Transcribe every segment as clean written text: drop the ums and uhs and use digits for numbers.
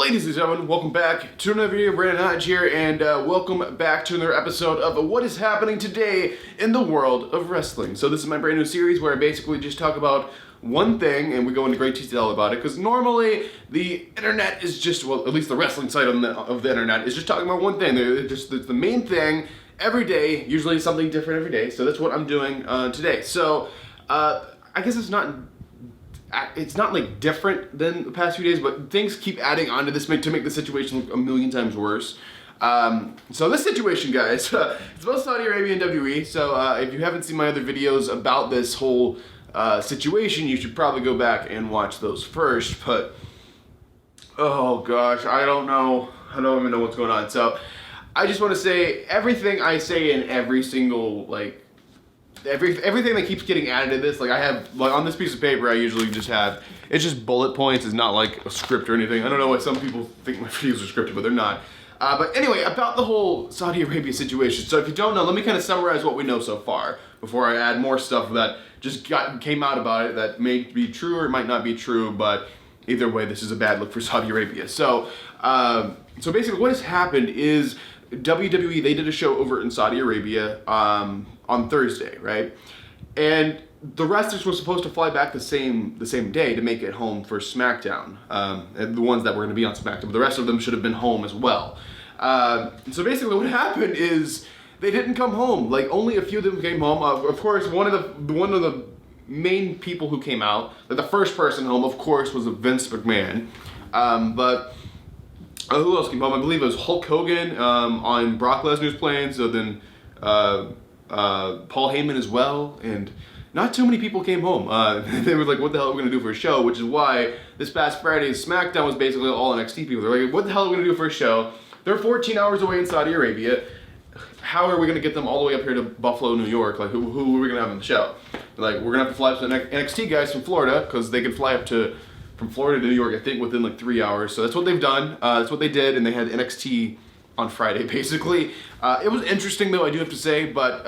Ladies and gentlemen, welcome back to another video. Brandon Hodge here, and welcome back to another episode of What is Happening Today in the World of Wrestling. So this is my brand new series where I basically just talk about one thing, and we go into great detail about it, because normally the internet is just, well, at least the wrestling side of the internet is just talking about one thing. It's the main thing every day, usually something different every day, so that's what I'm doing today. So, I guess it's not like different than the past few days, but things keep adding onto this to make the situation look a million times worse. So this situation, guys, it's about Saudi Arabia and WWE. So if you haven't seen my other videos about this whole situation, you should probably go back and watch those first. But oh gosh, I don't know. I don't even know what's going on. So I just want to say everything I say in every single everything that keeps getting added to this, like I have, like on this piece of paper I usually just have, it's just bullet points, it's not like a script or anything. I don't know why some people think my videos are scripted, but they're not. But anyway, about the whole Saudi Arabia situation. So if you don't know, let me kind of summarize what we know so far before I add more stuff that just came out about it that may be true or it might not be true, but either way, this is a bad look for Saudi Arabia. So, so basically what has happened is WWE, they did a show over in Saudi Arabia on Thursday, right? And the wrestlers were supposed to fly back the same day to make it home for SmackDown, and the ones that were going to be on SmackDown, but the rest of them should have been home as well. So basically what happened is they didn't come home. Like only a few of them came home. Of course, one of the main people who came out, like the first person home, of course, was Vince McMahon. But who else came home? I believe it was Hulk Hogan on Brock Lesnar's plane. So then Paul Heyman as well, and not too many people came home. They were like, what the hell are we going to do for a show? Which is why this past Friday's SmackDown was basically all NXT people. They're like, what the hell are we going to do for a show? They're 14 hours away in Saudi Arabia. How are we going to get them all the way up here to Buffalo, New York? Like, who are we going to have on the show? They're like, we're going to have to fly up to the NXT guys from Florida, because they can fly up from Florida to New York, I think, within like 3 hours. So that's what they've done. That's what they did, and they had NXT on Friday, basically. It was interesting, though, I do have to say, but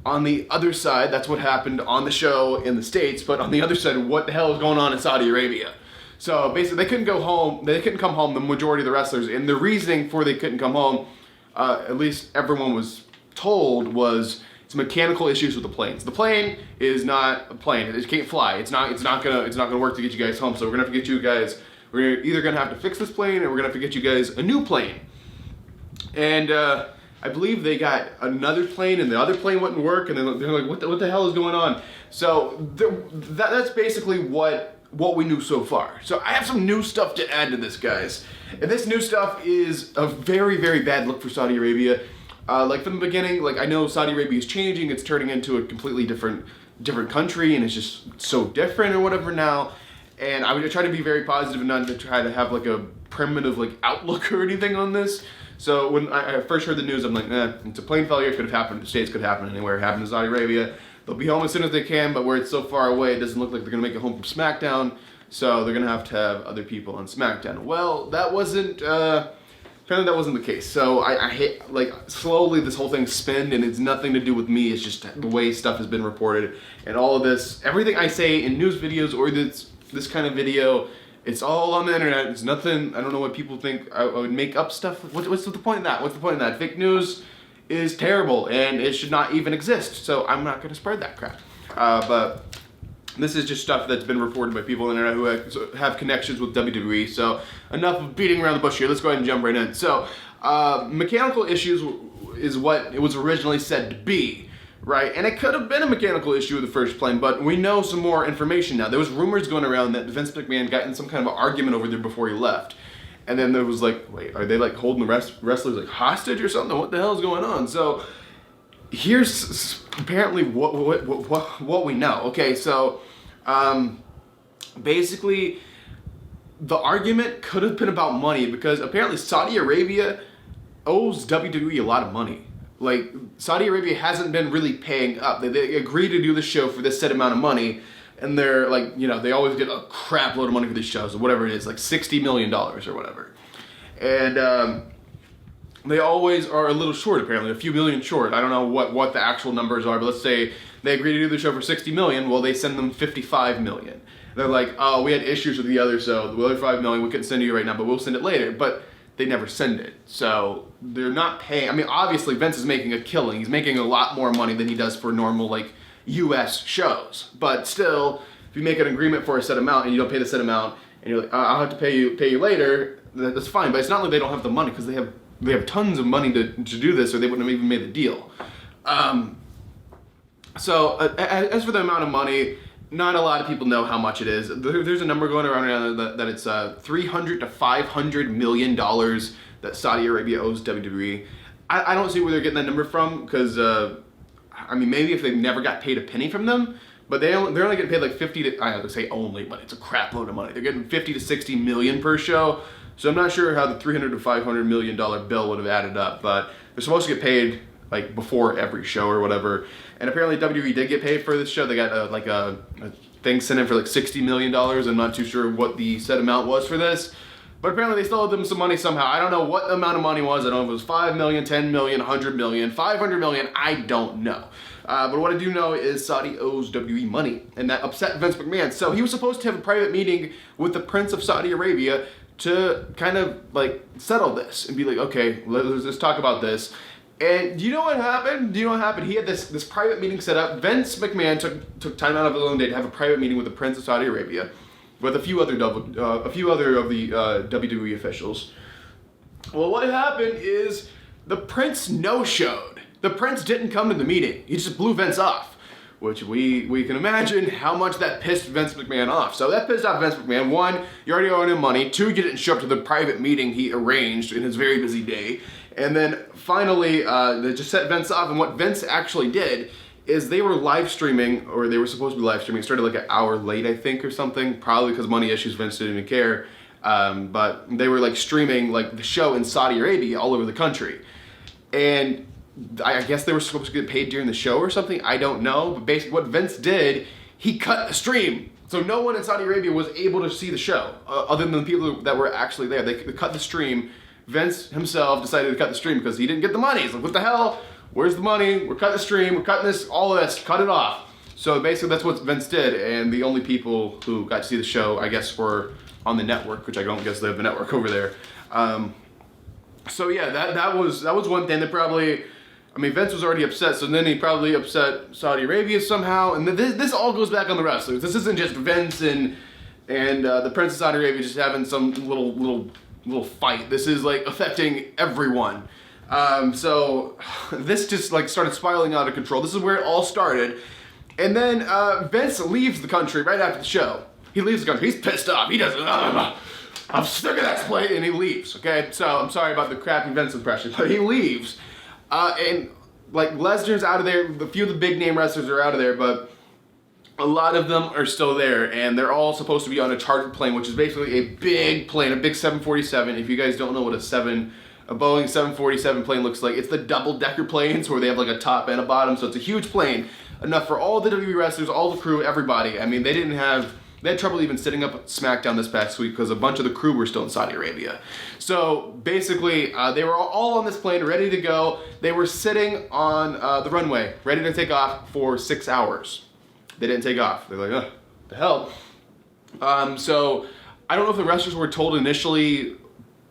on the other side, that's what happened on the show in the States, but on the other side, what the hell is going on in Saudi Arabia? So basically, they couldn't go home, they couldn't come home, the majority of the wrestlers, and the reasoning for they couldn't come home, at least everyone was told, was it's mechanical issues with the planes. The plane is not a plane, it can't fly, it's not gonna work to get you guys home, so we're gonna have to get you guys, we're either gonna have to fix this plane, or we're gonna have to get you guys a new plane. And I believe they got another plane, and the other plane wouldn't work, and they're like, what the hell is going on? So that's basically what we knew so far. So I have some new stuff to add to this, guys. And this new stuff is a very, very bad look for Saudi Arabia. Like from the beginning, like I know Saudi Arabia is changing, it's turning into a completely different country, and it's just so different or whatever now. And I would try to be very positive and not to try to have like a primitive like outlook or anything on this. So when I first heard the news, I'm like, it's a plane failure, it could have happened in the States, could happen anywhere, it happened in Saudi Arabia. They'll be home as soon as they can, but where it's so far away, it doesn't look like they're gonna make it home from SmackDown, so they're gonna have to have other people on SmackDown. Well, that wasn't, apparently that wasn't the case. So I hate, like, slowly this whole thing spinned, and it's nothing to do with me, it's just the way stuff has been reported, and all of this, everything I say in news videos or this kind of video, it's all on the internet. It's nothing. I don't know what people think. I would make up stuff. What's the point of that? What's the point of that? Fake news is terrible, and it should not even exist. So I'm not going to spread that crap. But this is just stuff that's been reported by people on the internet who have connections with WWE. So enough of beating around the bush here. Let's go ahead and jump right in. So mechanical issues is what it was originally said to be. Right, and it could have been a mechanical issue with the first plane, but we know some more information now. There was rumors going around that Vince McMahon got in some kind of an argument over there before he left. And then there was like, wait, are they like holding the wrestlers like hostage or something? What the hell is going on? So here's apparently what we know. Okay, so basically the argument could have been about money, because apparently Saudi Arabia owes WWE a lot of money. Like, Saudi Arabia hasn't been really paying up. They agree to do the show for this set amount of money, and they're like, you know, they always get a crap load of money for these shows, or whatever it is, like $60 million or whatever. And they always are a little short, apparently, a few million short. I don't know what the actual numbers are, but let's say They agree to do the show for $60 million. Well, they send them $55 million. They're like, oh, we had issues with the other show. The other $5 million we couldn't send you right now, but we'll send it later. But they never send it. So they're not paying. I mean, obviously Vince is making a killing. He's making a lot more money than he does for normal like US shows. But still, if you make an agreement for a set amount and you don't pay the set amount and you're like, I'll have to pay you later, that's fine. But it's not like they don't have the money, because they have tons of money to do this, or they wouldn't have even made the deal. So as for the amount of money, not a lot of people know how much it is. There's a number going around that it's $300 to $500 million that Saudi Arabia owes WWE. I don't see where they're getting that number from, because I mean, maybe if they never got paid a penny from them, but they're only getting paid like 50 to, I don't say only, but it's a crap load of money. They're getting 50 to 60 million per show. So I'm not sure how the $300 to $500 million bill would have added up, but they're supposed to get paid like before every show or whatever. And apparently WWE did get paid for this show. They got a thing sent in for like $60 million. I'm not too sure what the set amount was for this, but apparently they still owed them some money somehow. I don't know what the amount of money was. I don't know if it was 5 million, 10 million, 100 million, 500 million. I don't know. But what I do know is Saudi owes WWE money, and that upset Vince McMahon. So he was supposed to have a private meeting with the Prince of Saudi Arabia to kind of like settle this and be like, okay, let's talk about this. And do you know what happened? He had this private meeting set up. Vince McMahon took time out of his own day to have a private meeting with the Prince of Saudi Arabia, with a few other of the WWE officials. Well, what happened is the Prince no-showed. The Prince didn't come to the meeting. He just blew Vince off, which we can imagine how much that pissed Vince McMahon off. So that pissed off Vince McMahon. One, you already owed him money. Two, you didn't show up to the private meeting he arranged in his very busy day. And then finally, they just set Vince off. And what Vince actually did is they were live streaming, or they were supposed to be live streaming. It started like an hour late, I think, or something. Probably because money issues, Vince didn't even care. But they were like streaming like the show in Saudi Arabia all over the country. And I guess they were supposed to get paid during the show or something. I don't know. But basically what Vince did, he cut the stream. So no one in Saudi Arabia was able to see the show, other than the people that were actually there. They cut the stream. Vince himself decided to cut the stream because he didn't get the money. He's like, what the hell? Where's the money? We're cutting the stream. We're cutting this, all of this. Cut it off. So basically that's what Vince did. And the only people who got to see the show, I guess, were on the network, which I don't guess they have the network over there. So yeah, that was one thing that probably, I mean, Vince was already upset, so then he probably upset Saudi Arabia somehow. And this all goes back on the wrestlers. This isn't just Vince and the Prince of Saudi Arabia just having some little fight. This is like affecting everyone. So this just like started spiraling out of control. This is where it all started. And then Vince leaves the country right after the show. He leaves the country. He's pissed off. He doesn't. I'm sick of that split, and he leaves. Okay, so I'm sorry about the crappy Vince impression, but he leaves. And like Lesnar's out of there. A few of the big name wrestlers are out of there, but a lot of them are still there, and they're all supposed to be on a chartered plane, which is basically a big plane, a big 747. If you guys don't know what a Boeing 747 plane looks like, it's the double-decker planes where they have like a top and a bottom, so it's a huge plane, enough for all the WWE wrestlers, all the crew, everybody. I mean, they had trouble even sitting up at SmackDown this past week because a bunch of the crew were still in Saudi Arabia. So basically, they were all on this plane, ready to go. They were sitting on the runway, ready to take off for 6 hours. They didn't take off. They're like, what the hell? So I don't know if the wrestlers were told initially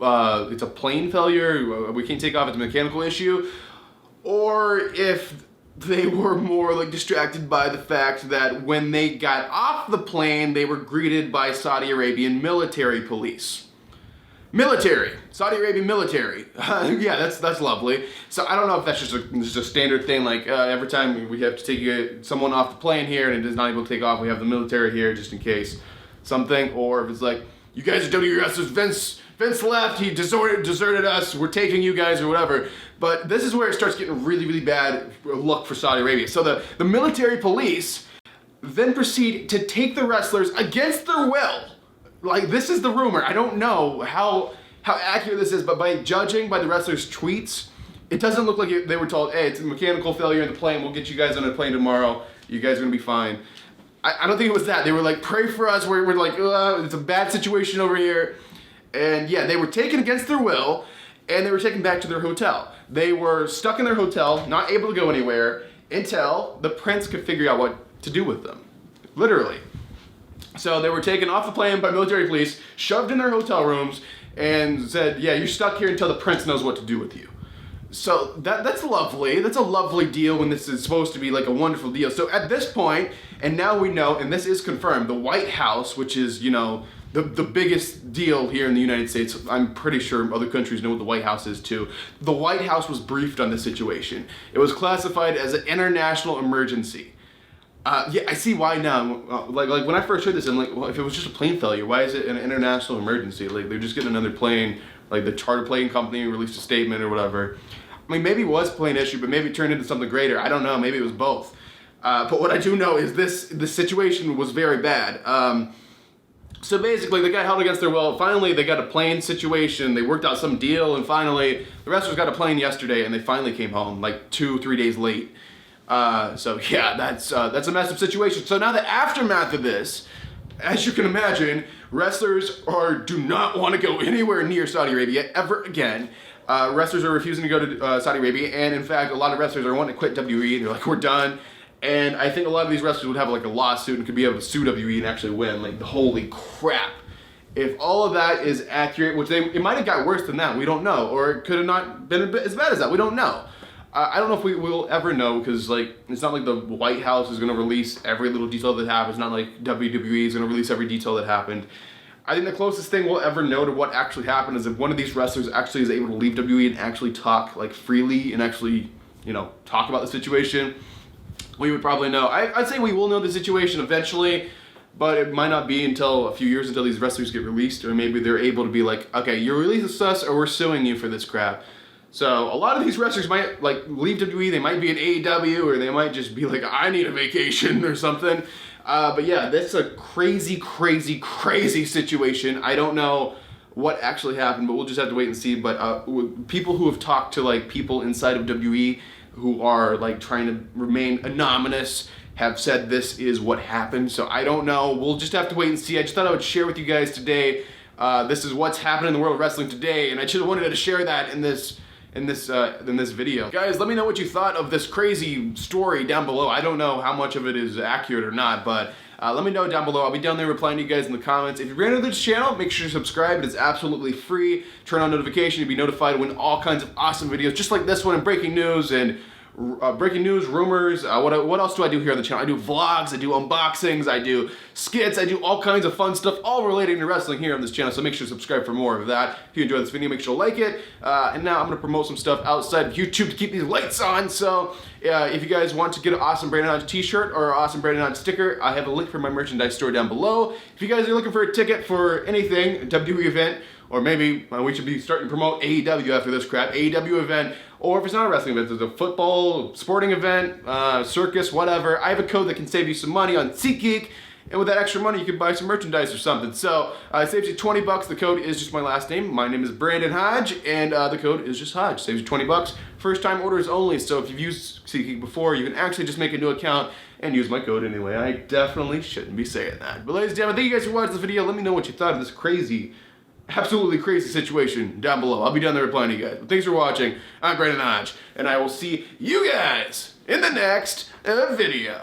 it's a plane failure, we can't take off, it's a mechanical issue, or if they were more like distracted by the fact that when they got off the plane, they were greeted by Saudi Arabian military police. Saudi Arabian military. Yeah, that's lovely. So I don't know if that's just a standard thing, like every time we have to take someone off the plane here and it is not able to take off, we have the military here just in case something, or if it's like, you guys are WWE wrestlers, Vince left, he deserted us, we're taking you guys or whatever. But this is where it starts getting really, really bad look for Saudi Arabia. So the military police then proceed to take the wrestlers against their will. Like, this is the rumor. I don't know how accurate this is, but by judging by the wrestlers' tweets, it doesn't look like they were told, hey, it's a mechanical failure in the plane, we'll get you guys on a plane tomorrow, you guys are gonna be fine. I don't think it was that. They were like, pray for us, we're like, it's a bad situation over here. And yeah, they were taken against their will, and they were taken back to their hotel. They were stuck in their hotel, not able to go anywhere, until the prince could figure out what to do with them. Literally. So they were taken off the plane by military police, shoved in their hotel rooms, and said, yeah, you're stuck here until the prince knows what to do with you. So that's lovely. That's a lovely deal when this is supposed to be like a wonderful deal. So at this point, and now we know, and this is confirmed, the White House, which is, you know, the biggest deal here in the United States, I'm pretty sure other countries know what the White House is too. The White House was briefed on this situation. It was classified as an international emergency. Yeah, I see why now. Like when I first heard this, I'm like, well, if it was just a plane failure, why is it an international emergency? Like they're just getting another plane, like the charter plane company released a statement or whatever. I mean, maybe it was a plane issue, but maybe it turned into something greater. I don't know. Maybe it was both. But what I do know is the situation was very bad. So basically, they got held against their will. Finally, they got a plane situation. They worked out some deal, and finally, the wrestlers got a plane yesterday, and they finally came home, like 2-3 days late. So yeah, that's a messed up situation. So now the aftermath of this, as you can imagine, wrestlers do not want to go anywhere near Saudi Arabia ever again. Wrestlers are refusing to go to Saudi Arabia, and in fact, a lot of wrestlers are wanting to quit WWE, and they're like, we're done. And I think a lot of these wrestlers would have like a lawsuit and could be able to sue WWE and actually win. Like, holy crap. If all of that is accurate, which it might have got worse than that, we don't know. Or it could have not been as bad as that, we don't know. I don't know if we will ever know, because like it's not like the White House is going to release every little detail that happened. It's not like WWE is going to release every detail that happened. I think the closest thing we'll ever know to what actually happened is if one of these wrestlers actually is able to leave WWE and actually talk like freely and actually, you know, talk about the situation. We would probably know. I'd say we will know the situation eventually, but it might not be until a few years until these wrestlers get released, or maybe they're able to be like, okay, you release us or we're suing you for this crap. So a lot of these wrestlers might like leave WWE, they might be in AEW, or they might just be like, I need a vacation or something. But yeah, that's a crazy, crazy, crazy situation. I don't know what actually happened, but we'll just have to wait and see. But people who have talked to like people inside of WWE who are like trying to remain anonymous have said this is what happened. So I don't know. We'll just have to wait and see. I just thought I would share with you guys today. This is what's happening in the world of wrestling today, and I just wanted to share that in this video. Guys, let me know what you thought of this crazy story down below. I don't know how much of it is accurate or not, but let me know down below. I'll be down there replying to you guys in the comments. If you're brand new to this channel, make sure to subscribe. It is absolutely free. Turn on notifications. You'll be notified when all kinds of awesome videos, just like this one, and breaking news, rumors. What else do I do here on the channel? I do vlogs, I do unboxings, I do skits, I do all kinds of fun stuff, all relating to wrestling here on this channel, so make sure to subscribe for more of that. If you enjoyed this video, make sure to like it. And now I'm going to promote some stuff outside of YouTube to keep these lights on, so if you guys want to get an awesome Brandon Hodge t-shirt or an awesome Brandon Hodge sticker, I have a link for my merchandise store down below. If you guys are looking for a ticket for anything, a WWE event, or maybe we should be starting to promote AEW after this crap, AEW event, or if it's not a wrestling event, it's a football, sporting event, circus, whatever, I have a code that can save you some money on SeatGeek, and with that extra money, you can buy some merchandise or something. So it saves you 20 bucks. The code is just my last name. My name is Brandon Hodge, and the code is just Hodge. Saves you 20 bucks. First time orders only. So if you've used SeatGeek before, you can actually just make a new account and use my code anyway. I definitely shouldn't be saying that. But ladies and gentlemen, thank you guys for watching this video. Let me know what you thought of this crazy, absolutely crazy situation down below. I'll be down there replying to you guys. But thanks for watching. I'm Brandon Hodge, and I will see you guys in the next video.